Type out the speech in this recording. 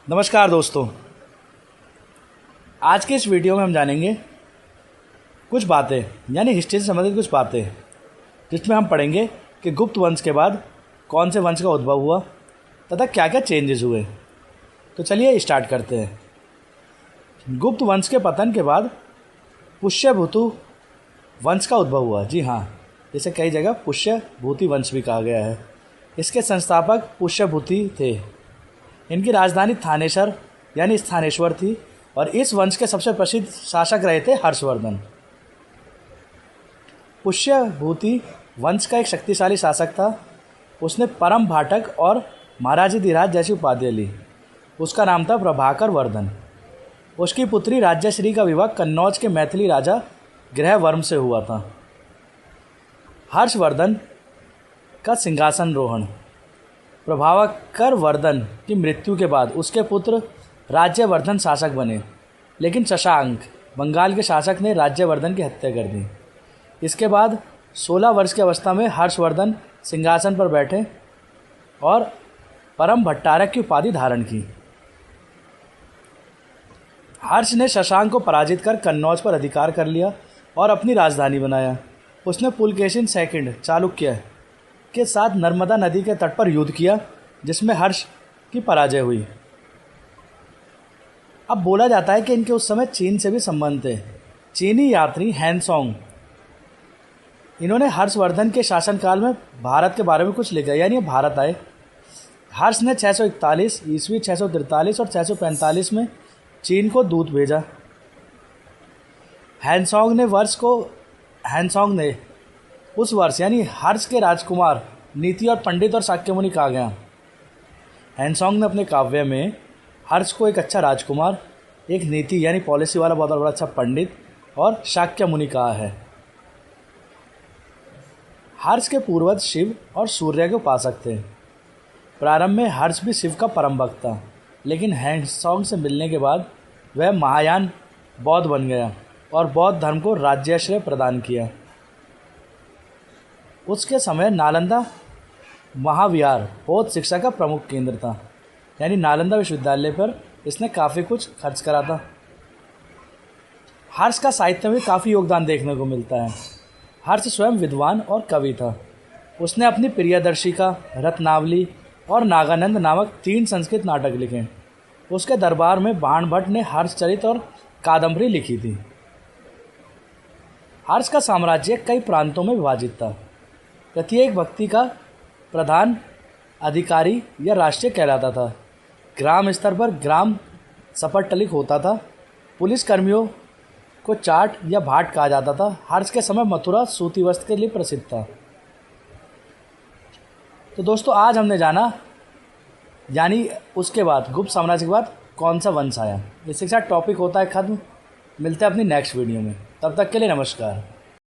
नमस्कार दोस्तों, आज के इस वीडियो में हम जानेंगे कुछ बातें यानी हिस्ट्री से संबंधित कुछ बातें, जिसमें हम पढ़ेंगे कि गुप्त वंश के बाद कौन से वंश का उद्भव हुआ तथा क्या क्या चेंजेस हुए। तो चलिए स्टार्ट करते हैं। गुप्त वंश के पतन के बाद पुष्यभूति वंश का उद्भव हुआ। जी हाँ, इसे कई जगह पुष्यभूति वंश भी कहा गया है। इसके संस्थापक पुष्यभूति थे। इनकी राजधानी थानेश्वर यानी स्थानेश्वर थी और इस वंश के सबसे प्रसिद्ध शासक रहे थे हर्षवर्धन। पुष्यभूति वंश का एक शक्तिशाली शासक था। उसने परम भाटक और महाराजाधिराज जैसी उपाधियाँ ली। उसका नाम था प्रभाकर वर्धन। उसकी पुत्री राज्यश्री का विवाह कन्नौज के मैथिली राजा गृहवर्म से हुआ था। हर्षवर्धन का सिंहासनरोहण। प्रभाकर वर्धन की मृत्यु के बाद उसके पुत्र राज्यवर्धन शासक बने, लेकिन शशांक बंगाल के शासक ने राज्यवर्धन की हत्या कर दी। इसके बाद 16 वर्ष की अवस्था में हर्षवर्धन सिंहासन पर बैठे और परम भट्टारक की उपाधि धारण की। हर्ष ने शशांक को पराजित कर कन्नौज पर अधिकार कर लिया और अपनी राजधानी बनाया। उसने पुलकेशिन सेकंड चालुक्य के साथ नर्मदा नदी के तट पर युद्ध किया, जिसमें हर्ष की पराजय हुई। अब बोला जाता है कि इनके उस समय चीन से भी संबंध थे। चीनी यात्री हैंसोंग, इन्होंने हर्षवर्धन के शासनकाल में भारत के बारे में कुछ लिखा, यानी भारत आए। हर्ष ने 641 ईस्वी, 643 और 645 में चीन को दूत भेजा। हैंसोंग ने उस वर्ष यानी हर्ष के राजकुमार नीति और पंडित और शाक्यमुनि कहा गया। हैंसोंग ने अपने काव्य में हर्ष को एक अच्छा राजकुमार, एक नीति यानी पॉलिसी वाला बहुत बड़ा अच्छा पंडित और शाक्यमुनि कहा है। हर्ष के पूर्वज शिव और सूर्य के उपासक थे। प्रारंभ में हर्ष भी शिव का परम भक्त था, लेकिन हैंसोंग से मिलने के बाद वह महायान बौद्ध बन गया और बौद्ध धर्म को राज्याश्रय प्रदान किया। उसके समय नालंदा महाविहार बौद्ध शिक्षा का प्रमुख केंद्र था, यानी नालंदा विश्वविद्यालय पर इसने काफ़ी कुछ खर्च करा था। हर्ष का साहित्य में काफ़ी योगदान देखने को मिलता है। हर्ष स्वयं विद्वान और कवि था। उसने अपनी प्रियदर्शिका, रत्नावली और नागानंद नामक 3 संस्कृत नाटक लिखे। उसके दरबार में बाणभट्ट ने हर्षचरित और कादम्बरी लिखी थी। हर्ष का साम्राज्य कई प्रांतों में विभाजित था। प्रत्येक व्यक्ति का प्रधान अधिकारी या राष्ट्रीय कहलाता था। ग्राम स्तर पर ग्राम सपटलिक होता था। पुलिस कर्मियों को चाट या भाट कहा जाता था। हर्ष के समय मथुरा सूती वस्त्र के लिए प्रसिद्ध था। तो दोस्तों, आज हमने जाना यानी उसके बाद गुप्त साम्राज्य के बाद कौन सा वंश आया। इसके साथ टॉपिक होता है खत्म। मिलते हैं अपनी नेक्स्ट वीडियो में। तब तक के लिए नमस्कार।